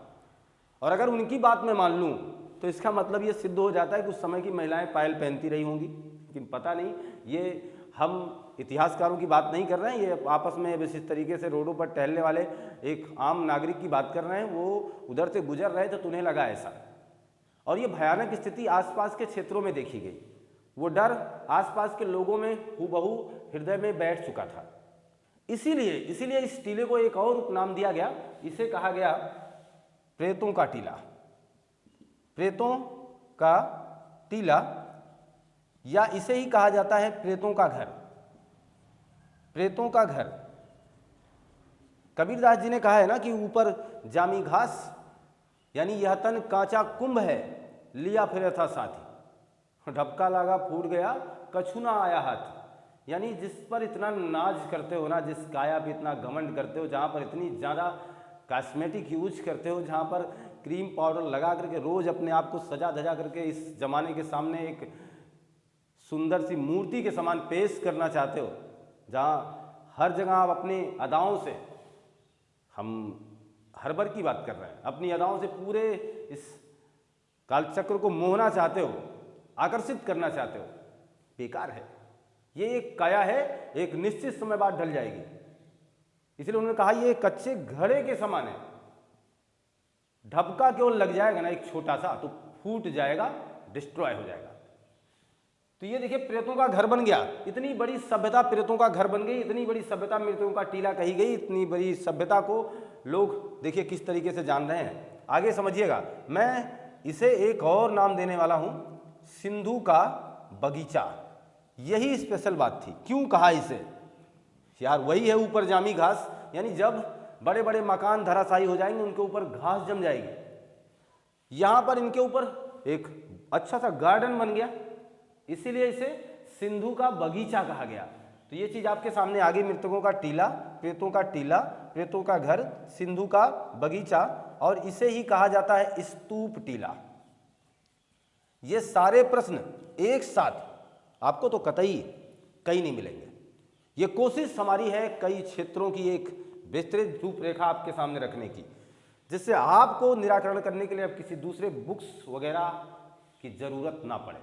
और अगर उनकी बात मैं मान लूँ तो इसका मतलब ये सिद्ध हो जाता है कि उस समय की महिलाएं पायल पहनती रही होंगी, लेकिन पता नहीं, ये हम इतिहासकारों की बात नहीं कर रहे हैं, ये आपस में बस इस तरीके से रोडों पर टहलने वाले एक आम नागरिक की बात कर रहे हैं, वो उधर से गुजर रहे थे तो उन्हें लगा ऐसा। और ये भयानक स्थिति आसपास के क्षेत्रों में देखी गई, वो डर आसपास के लोगों में हूबहू हृदय में बैठ चुका था। इसीलिए इस टीले को एक और उपनाम दिया गया, इसे कहा गया प्रेतों का टीला। प्रेतों का टीला, या इसे ही कहा जाता है प्रेतों का घर। प्रेतों का घर, कबीरदास जी ने कहा है ना कि ऊपर जामी घास, यानी यह तन कांचा कुंभ है, लिया फिर था साथी, ढपका लागा फूट गया कछु ना आया हाथ। यानी जिस पर इतना नाज करते हो ना, जिस काया पे इतना घमंड करते हो, जहाँ पर इतनी ज़्यादा कॉस्मेटिक यूज करते हो, जहाँ पर क्रीम पाउडर लगा करके रोज़ अपने आप को सजा धजा करके इस जमाने के सामने एक सुंदर सी मूर्ति के समान पेश करना चाहते हो, जहाँ हर जगह आप अपनी अदाओं से, हम हर बार की बात कर रहे हैं, अपनी अदाओं से पूरे इस कालचक्र को मोहना चाहते हो, आकर्षित करना चाहते हो, बेकार है। ये एक काया है, एक निश्चित समय बाद ढल जाएगी। इसलिए उन्होंने कहा ये कच्चे घड़े के समान है, ढपका केवल लग जाएगा ना एक छोटा सा तो फूट जाएगा, डिस्ट्रॉय हो जाएगा। तो ये देखिए प्रेतों का घर बन गया, इतनी बड़ी सभ्यता प्रेतों का घर बन गई, इतनी बड़ी सभ्यता मृतकों का टीला कही गई, इतनी बड़ी सभ्यता को लोग देखिए किस तरीके से जान रहे हैं। आगे समझिएगा, मैं इसे एक और नाम देने वाला हूं, सिंधु का बगीचा। यही स्पेशल बात थी। क्यों कहा इसे? यार वही है ऊपर जामी घास, यानी जब बड़े बड़े मकान धराशायी हो जाएंगे उनके ऊपर घास जम जाएगी, यहां पर इनके ऊपर एक अच्छा सा गार्डन बन गया, इसीलिए इसे सिंधु का बगीचा कहा गया। तो ये चीज आपके सामने आ गई, मृतकों का टीला, प्रेतों का टीला, प्रेतों का घर, सिंधु का बगीचा, और इसे ही कहा जाता है स्तूप टीला। ये सारे प्रश्न एक साथ आपको तो कतई कहीं नहीं मिलेंगे। ये कोशिश हमारी है कई क्षेत्रों की एक विस्तृत रूपरेखा आपके सामने रखने की, जिससे आपको निराकरण करने के लिए अब किसी दूसरे बुक्स वगैरह की जरूरत ना पड़े।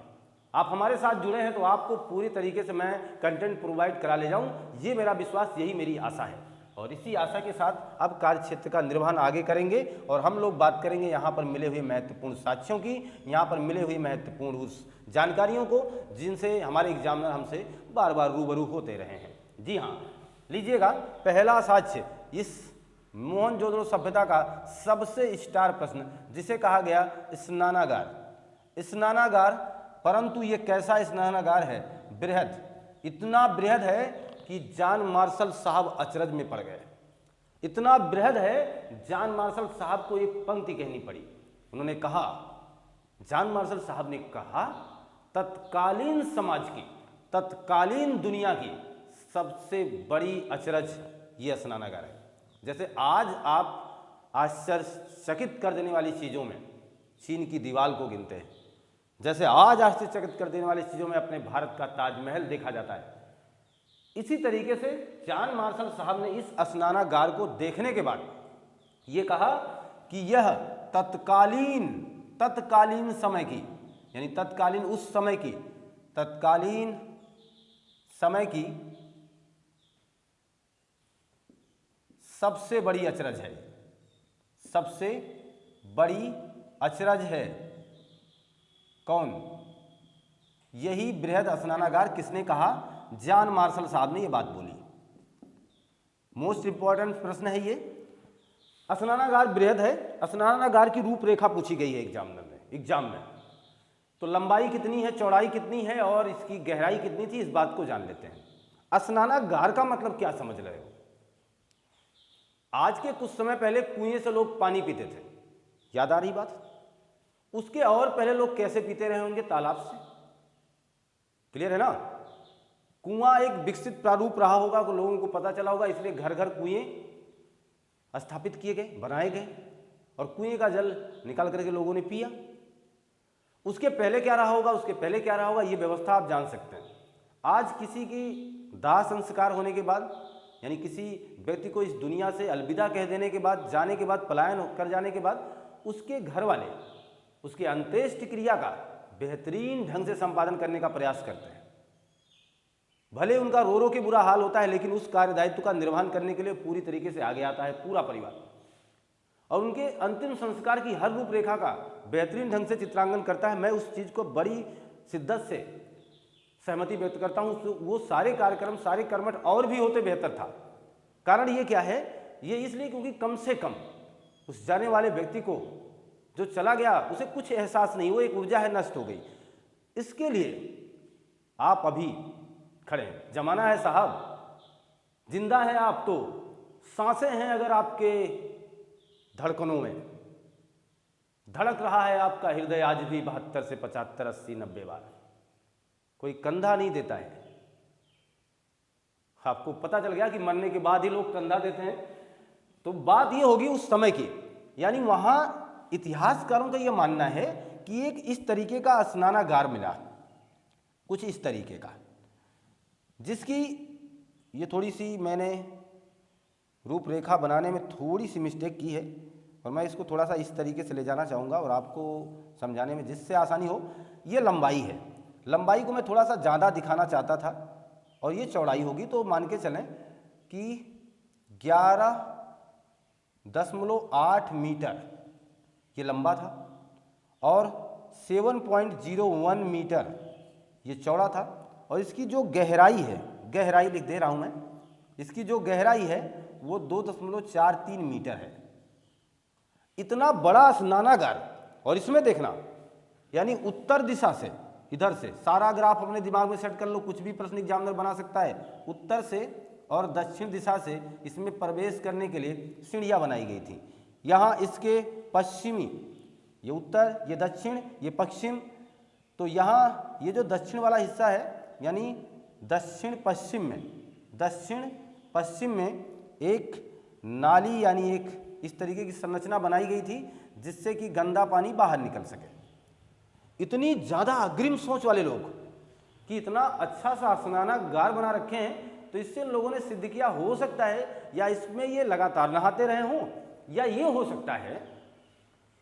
आप हमारे साथ जुड़े हैं तो आपको पूरी तरीके से मैं कंटेंट प्रोवाइड करा ले जाऊं, ये मेरा विश्वास, यही मेरी आशा है। और इसी आशा के साथ अब कार्य क्षेत्र का निर्वहन आगे करेंगे और हम लोग बात करेंगे यहाँ पर मिले हुए महत्वपूर्ण साक्ष्यों की, यहाँ पर मिले हुए महत्वपूर्ण उस जानकारियों को जिनसे हमारे एग्जामिनर हमसे बार बार रूबरू होते रहे हैं। जी हाँ, लीजिएगा पहला साक्ष्य, इस मोहनजोदड़ो सभ्यता का सबसे स्टार प्रश्न जिसे कहा गया स्नानागार। स्नानागार, परंतु ये कैसा स्नानागार है? बृहद, इतना बृहद है कि जॉन मार्शल साहब अचरज में पड़ गए। इतना बृहद है, जॉन मार्शल साहब को एक पंक्ति कहनी पड़ी। उन्होंने कहा, जॉन मार्शल साहब ने कहा, तत्कालीन समाज की, तत्कालीन दुनिया की सबसे बड़ी अचरज ये स्नानागार है। जैसे आज आप आश्चर्यचकित कर देने वाली चीज़ों में चीन की दीवार को गिनते हैं, जैसे आज आश्चर्यचकित कर देने वाली चीज़ों में अपने भारत का ताजमहल देखा जाता है, इसी तरीके से जॉन मार्शल साहब ने इस स्नानागार को देखने के बाद ये कहा कि यह तत्कालीन समय की, यानी तत्कालीन उस समय की, तत्कालीन समय की सबसे बड़ी अचरज है, सबसे बड़ी अचरज है। कौन? यही बृहद स्नानागार किसने कहा? जॉन मार्शल साहब ने ये बात बोली। मोस्ट इंपॉर्टेंट प्रश्न है ये। स्नानागार बृहद है, स्नानागार की रूपरेखा पूछी गई है एग्जाम में। तो लंबाई कितनी है, चौड़ाई कितनी है और इसकी गहराई कितनी थी, इस बात को जान लेते हैं। स्नानागार का मतलब क्या समझ रहे हो? आज के कुछ समय पहले कुएं से लोग पानी पीते थे, याद आ रही बात? उसके और पहले लोग कैसे पीते रहे होंगे? तालाब से। क्लियर है ना? कुआं एक विकसित प्रारूप रहा होगा, तो लोगों को पता चला होगा, इसलिए घर घर कुएं स्थापित किए गए, बनाए गए और कुएं का जल निकाल करके लोगों ने पिया। उसके पहले क्या रहा होगा, ये व्यवस्था आप जान सकते हैं। आज किसी की दाह संस्कार होने के बाद, यानी किसी व्यक्ति को इस दुनिया से अलविदा कह देने के बाद, जाने के बाद, पलायन कर जाने के बाद, उसके घर वाले उसके अंत्येष्टि क्रिया का बेहतरीन ढंग से संपादन करने का प्रयास करते हैं। भले उनका रो रो के बुरा हाल होता है, लेकिन उस कार्य दायित्व का निर्वहन करने के लिए पूरी तरीके से आगे आता है पूरा परिवार, और उनके अंतिम संस्कार की हर रूपरेखा का बेहतरीन ढंग से चित्रांकन करता है। मैं उस चीज़ को बड़ी शिद्दत से सहमति व्यक्त करता हूँ। वो सारे कार्यक्रम, सारे कर्मठ और भी होते बेहतर था। कारण ये क्या है? ये इसलिए क्योंकि कम से कम उस जाने वाले व्यक्ति को, जो चला गया, उसे कुछ एहसास नहीं, वो एक ऊर्जा है, नष्ट हो गई। इसके लिए आप अभी खड़े हैं, जमाना है साहब, जिंदा है आप तो, सांसें हैं अगर आपके धड़कनों में, धड़क रहा है आपका हृदय आज भी 72 से 75, 80, 90 बार। कोई कंधा नहीं देता है। आपको पता चल गया कि मरने के बाद ही लोग कंधा देते हैं, तो बात ये होगी उस समय की। यानी वहां इतिहासकारों का यह मानना है कि एक इस तरीके का स्नानागार मिला, कुछ इस तरीके का, जिसकी ये थोड़ी सी मैंने रूपरेखा बनाने में थोड़ी सी मिस्टेक की है, और मैं इसको थोड़ा सा इस तरीके से ले जाना चाहूँगा और आपको समझाने में जिससे आसानी हो। ये लंबाई है, लंबाई को मैं थोड़ा सा ज़्यादा दिखाना चाहता था, और ये चौड़ाई होगी, तो मान के चलें कि 11.8 मीटर ये लंबा था और 7.01 मीटर ये चौड़ा था। और इसकी जो गहराई है, गहराई लिख दे रहा हूँ मैं, इसकी जो गहराई है वो 2.43 मीटर है। इतना बड़ा स्नानागार, और इसमें देखना, यानी उत्तर दिशा से, इधर से सारा ग्राफ अपने दिमाग में सेट कर लो, कुछ भी प्रश्न एग्जामिनर बना सकता है। उत्तर से और दक्षिण दिशा से इसमें प्रवेश करने के लिए सीढ़ियाँ बनाई गई थी। यहाँ इसके पश्चिमी, ये उत्तर, ये दक्षिण, ये पश्चिम, तो यहाँ ये जो दक्षिण वाला हिस्सा है, यानी दक्षिण पश्चिम में एक नाली, यानी एक इस तरीके की संरचना बनाई गई थी जिससे कि गंदा पानी बाहर निकल सके। इतनी ज़्यादा अग्रिम सोच वाले लोग कि इतना अच्छा सा स्नानागार बना रखे हैं, तो इससे इन लोगों ने सिद्ध किया, हो सकता है या इसमें ये लगातार नहाते रहे हों, या ये हो सकता है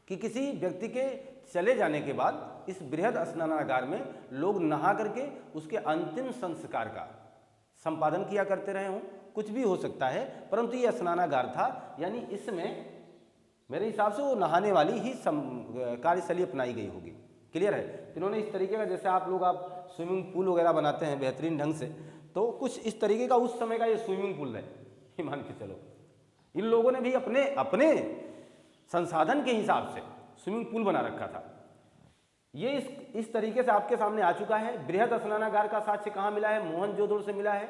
कि किसी व्यक्ति के चले जाने के बाद इस बृहद स्नानागार में लोग नहा करके उसके अंतिम संस्कार का संपादन किया करते रहे हों। कुछ भी हो सकता है, परंतु ये स्नानागार था, यानी इसमें मेरे हिसाब से वो नहाने वाली ही कार्यशैली अपनाई गई होगी। क्लियर है? इन्होंने इस तरीके का, जैसे आप लोग आप स्विमिंग पूल वगैरह बनाते हैं बेहतरीन ढंग से, तो कुछ इस तरीके का उस समय का ये स्विमिंग पूल है, ये मान के चलो। इन लोगों ने भी अपने अपने संसाधन के हिसाब से स्विमिंग पूल बना रखा था। ये इस तरीके से आपके सामने आ चुका है। बृहद स्नानागार का साक्ष्य कहाँ मिला है? मोहनजोदड़ो से मिला है।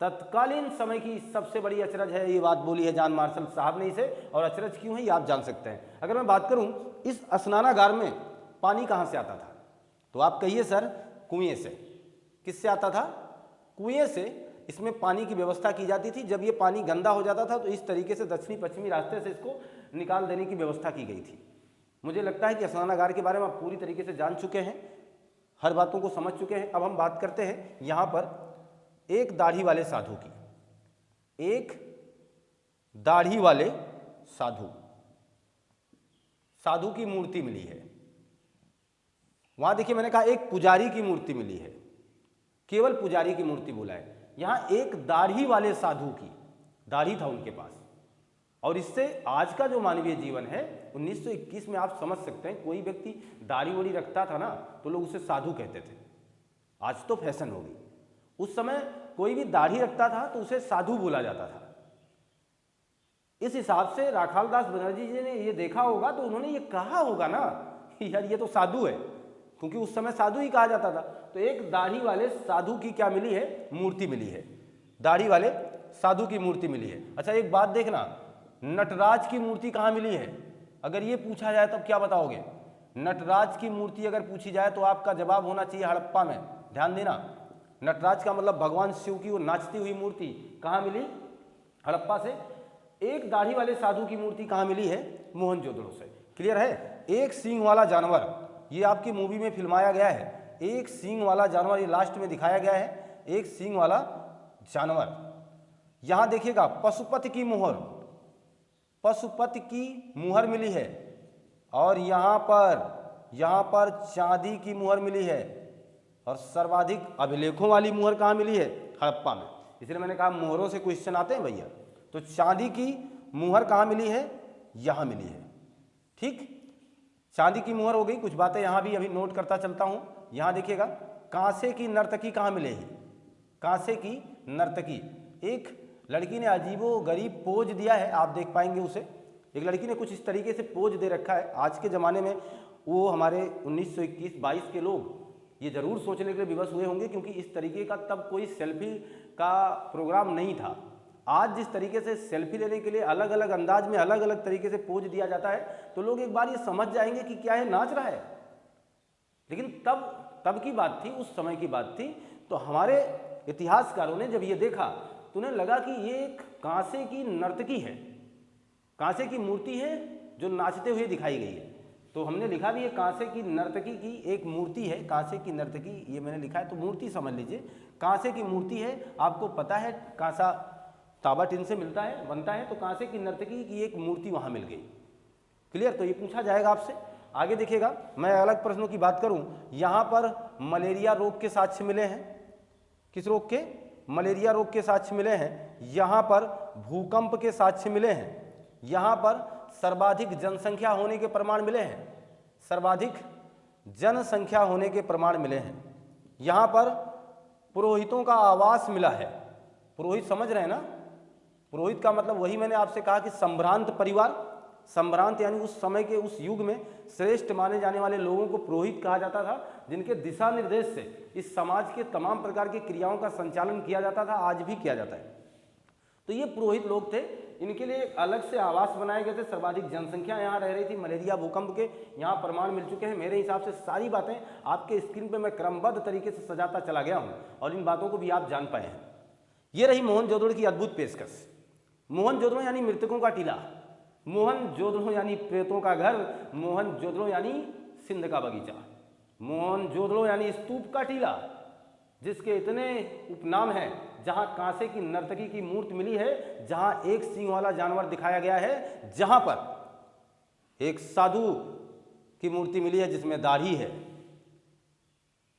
तत्कालीन समय की सबसे बड़ी अचरज है, ये बात बोली है जॉन मार्शल साहब ने इसे, और अचरज क्यों है ये आप जान सकते हैं। अगर मैं बात करूं इस स्नानागार में पानी कहाँ से आता था, तो आप कहिए सर कुएं से। किससे आता था? कुएं से, इसमें पानी की व्यवस्था की जाती थी। जब ये पानी गंदा हो जाता था तो इस तरीके से दक्षिणी पश्चिमी रास्ते से इसको निकाल देने की व्यवस्था की गई थी। मुझे लगता है कि स्नानागार के बारे में आप पूरी तरीके से जान चुके हैं, हर बातों को समझ चुके हैं। अब हम बात करते हैं यहाँ पर एक दाढ़ी वाले साधु की। एक दाढ़ी वाले साधु की मूर्ति मिली है। वहां देखिए मैंने कहा एक पुजारी की मूर्ति मिली है, केवल पुजारी की मूर्ति बोला है। यहां एक दाढ़ी वाले साधु की, दाढ़ी था उनके पास। और इससे आज का जो मानवीय जीवन है 1921 में आप समझ सकते हैं, कोई व्यक्ति दाढ़ी वोड़ी रखता था ना तो लोग उसे साधु कहते थे। आज तो फैशन हो गई, उस समय कोई भी दाढ़ी रखता था तो उसे साधु बोला जाता था। इस हिसाब से राखाल दास बनर्जी जी ने ये देखा होगा तो उन्होंने ये कहा होगा ना यार ये तो साधु है, क्योंकि उस समय साधु ही कहा जाता था। तो एक दाढ़ी वाले साधु की क्या मिली है, मूर्ति मिली है। दाढ़ी वाले साधु की मूर्ति मिली है। अच्छा एक बात देखना, नटराज की मूर्ति कहाँ मिली है? अगर ये पूछा जाए तब क्या बताओगे? नटराज की मूर्ति अगर पूछी जाए तो आपका जवाब होना चाहिए हड़प्पा में। ध्यान देना, नटराज का मतलब भगवान शिव की वो नाचती हुई मूर्ति कहाँ मिली? हड़प्पा से। एक दाढ़ी वाले साधु की मूर्ति कहाँ मिली है? मोहनजोदड़ो से। क्लियर है? एक सींग वाला जानवर, ये आपकी मूवी में फिल्माया गया है। एक सींग वाला जानवर, ये लास्ट में दिखाया गया है, एक सींग वाला जानवर। यहां देखिएगा पशुपति की मुहर, पशुपति की मुहर मिली है। और यहां पर चांदी की मुहर मिली है। और सर्वाधिक अभिलेखों वाली मुहर कहाँ मिली है? हड़प्पा में। इसलिए मैंने कहा मुहरों से क्वेश्चन आते हैं भैया। तो चांदी की मुहर कहाँ मिली है? यहां मिली है। ठीक, चांदी की मुहर हो गई। कुछ बातें यहां भी अभी नोट करता चलता हूं। यहां देखिएगा कांसे की नर्तकी कहाँ मिलेगी? कांसे की नर्तकी, एक लड़की ने अजीबो गरीब पोज दिया है, आप देख पाएंगे उसे। एक लड़की ने कुछ इस तरीके से पोज दे रखा है। आज के ज़माने में वो हमारे 1921-22 के लोग ये जरूर सोचने के लिए विवश हुए होंगे, क्योंकि इस तरीके का तब कोई सेल्फी का प्रोग्राम नहीं था। आज जिस तरीके से सेल्फी लेने के लिए अलग अलग अंदाज में अलग अलग तरीके से पोज दिया जाता है तो लोग एक बार ये समझ जाएंगे कि क्या है, नाच रहा है। लेकिन तब की बात थी, उस समय की बात थी। तो हमारे इतिहासकारों ने जब ये देखा तो उन्हें लगा कि ये एक कांसे की नर्तकी है, कांसे की मूर्ति है जो नाचते हुए दिखाई गई है। तो हमने लिखा भी ये कांसे की नर्तकी की एक मूर्ति है। कांसे की नर्तकी ये मैंने लिखा है, तो मूर्ति समझ लीजिए कांसे की मूर्ति है। आपको पता है कांसा तांबा टिन से मिलता है, बनता है, तो कांसे की नर्तकी की एक मूर्ति वहां मिल गई। क्लियर? तो ये पूछा जाएगा आपसे। आगे देखिएगा, मैं अलग प्रश्नों की बात करूं, यहां पर मलेरिया रोग के साक्ष्य मिले हैं। किस रोग के? मलेरिया रोग के साक्ष्य मिले हैं। यहां पर भूकंप के साक्ष्य मिले हैं। यहां पर सर्वाधिक जनसंख्या होने के प्रमाण मिले हैं। सर्वाधिक जनसंख्या होने के प्रमाण मिले हैं। यहां पर पुरोहितों का आवास मिला है। पुरोहित समझ रहे हैं ना? पुरोहित का मतलब वही मैंने आपसे कहा कि संभ्रांत परिवार, संभ्रांत यानी उस समय के उस युग में श्रेष्ठ माने जाने वाले लोगों को पुरोहित कहा जाता था, जिनके दिशा निर्देश से इस समाज के तमाम प्रकार की क्रियाओं का संचालन किया जाता था, आज भी किया जाता है। तो ये पुरोहित लोग थे, इनके लिए अलग से आवास बनाए गए थे। सर्वाधिक जनसंख्या यहाँ रह रही थी। मलेरिया भूकंप के यहाँ प्रमाण मिल चुके हैं। मेरे हिसाब से सारी बातें आपके स्क्रीन पे मैं क्रमबद्ध तरीके से सजाता चला गया हूँ और इन बातों को भी आप जान पाए हैं। ये रही मोहनजोदड़ो की अद्भुत पेशकश। मोहनजोदड़ो यानी मृतकों का टीला, मोहनजोदड़ो यानी प्रेतों का घर, मोहनजोदड़ो यानी सिंध का बगीचा, मोहनजोदड़ो यानी स्तूप का टीला, जिसके इतने उपनाम हैं। जहां कांसे की नर्तकी की मूर्ति मिली है, जहां एक सींग वाला जानवर दिखाया गया है, जहां पर एक साधु की मूर्ति मिली है जिसमें दाढ़ी है।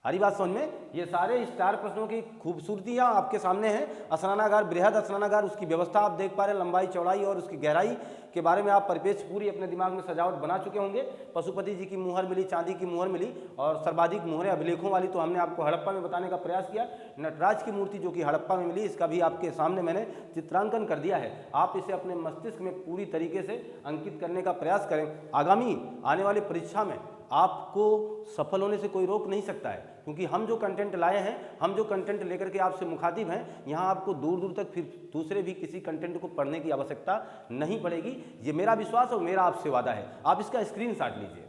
हरी बात समझ में? ये सारे स्टार प्रश्नों की खूबसूरतियां आपके सामने हैं। स्नानागार, बृहद स्नानागार, उसकी व्यवस्था आप देख पा रहे हैं, लंबाई चौड़ाई और उसकी गहराई के बारे में आप परिपेक्ष पूरी अपने दिमाग में सजावट बना चुके होंगे। पशुपति जी की मुहर मिली, चांदी की मुहर मिली और सर्वाधिक मुहरें अभिलेखों वाली तो हमने आपको हड़प्पा में बताने का प्रयास किया। नटराज की मूर्ति जो कि हड़प्पा में मिली, इसका भी आपके सामने मैंने चित्रांकन कर दिया है। आप इसे अपने मस्तिष्क में पूरी तरीके से अंकित करने का प्रयास करें। आगामी आने वाली परीक्षा में आपको सफल होने से कोई रोक नहीं सकता है, क्योंकि हम जो कंटेंट लाए हैं, हम जो कंटेंट लेकर के आपसे मुखातिब हैं, यहाँ आपको दूर दूर तक फिर दूसरे भी किसी कंटेंट को पढ़ने की आवश्यकता नहीं पड़ेगी। ये मेरा विश्वास और मेरा आपसे वादा है। आप इसका स्क्रीनशॉट लीजिए।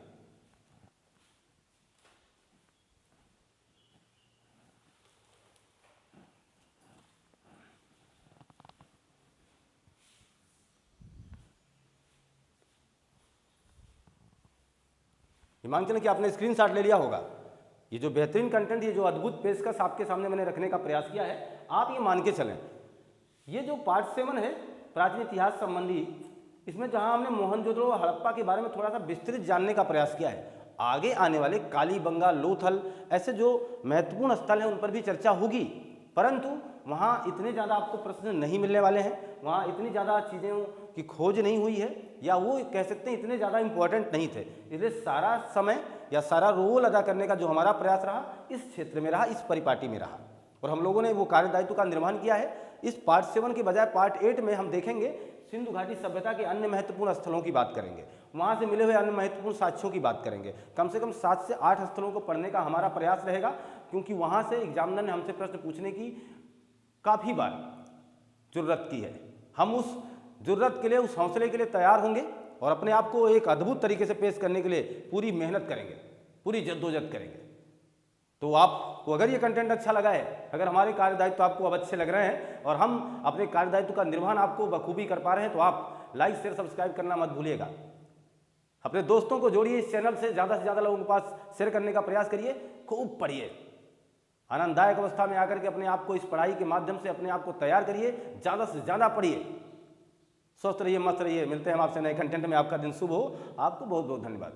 ये मान चलें कि आपने स्क्रीनशॉट ले लिया होगा। ये जो बेहतरीन कंटेंट, ये जो अद्भुत पेशकश आपके सामने मैंने रखने का प्रयास किया है, आप ये मान के चलें, ये जो पार्ट 7 है प्राचीन इतिहास संबंधी, इसमें जहां हमने मोहनजोदड़ो और हड़प्पा के बारे में थोड़ा सा विस्तृत जानने का प्रयास किया है, आगे आने वाले कालीबंगा, लोथल, ऐसे जो महत्वपूर्ण स्थल हैं उन पर भी चर्चा होगी, परंतु वहाँ इतने ज़्यादा आपको प्रश्न नहीं मिलने वाले हैं, वहाँ इतनी ज़्यादा चीज़ों की खोज नहीं हुई है, या वो कह सकते हैं इतने ज़्यादा इम्पोर्टेंट नहीं थे। इसलिए सारा समय या सारा रोल अदा करने का जो हमारा प्रयास रहा इस क्षेत्र में रहा, इस परिपाटी में रहा, और हम लोगों ने वो कार्यदायित्व का निर्वहन किया है। इस पार्ट 7 के बजाय पार्ट 8 में हम देखेंगे सिंधु घाटी सभ्यता के अन्य महत्वपूर्ण स्थलों की बात करेंगे, वहाँ से मिले हुए अन्य महत्वपूर्ण साक्ष्यों की बात करेंगे। कम से कम 7 से 8 स्थलों को पढ़ने का हमारा प्रयास रहेगा, क्योंकि वहाँ से एग्जामिनर ने हमसे प्रश्न पूछने की काफ़ी बार जुर्रत की है। हम उस जुर्रत के लिए, उस हौसले के लिए तैयार होंगे और अपने आप को एक अद्भुत तरीके से पेश करने के लिए पूरी मेहनत करेंगे, पूरी जद्दोजहद करेंगे। तो आपको अगर ये कंटेंट अच्छा लगा है, अगर हमारे कार्यदायित्व आपको अब अच्छे लग रहे हैं और हम अपने कार्यदायित्व का निर्वहन आपको बखूबी कर पा रहे हैं, तो आप लाइक शेयर सब्सक्राइब करना मत भूलिएगा। अपने दोस्तों को जोड़िए, इस चैनल से ज़्यादा लोगों के पास शेयर करने का प्रयास करिए। खूब पढ़िए, आनंददायक अवस्था में आकर के अपने आप को इस पढ़ाई के माध्यम से अपने आप को तैयार करिए, ज़्यादा से ज़्यादा पढ़िए। स्वस्थ रहिए, मस्त रहिए। मिलते हैं हम आपसे नए कंटेंट में। आपका दिन शुभ हो। आपको बहुत बहुत धन्यवाद।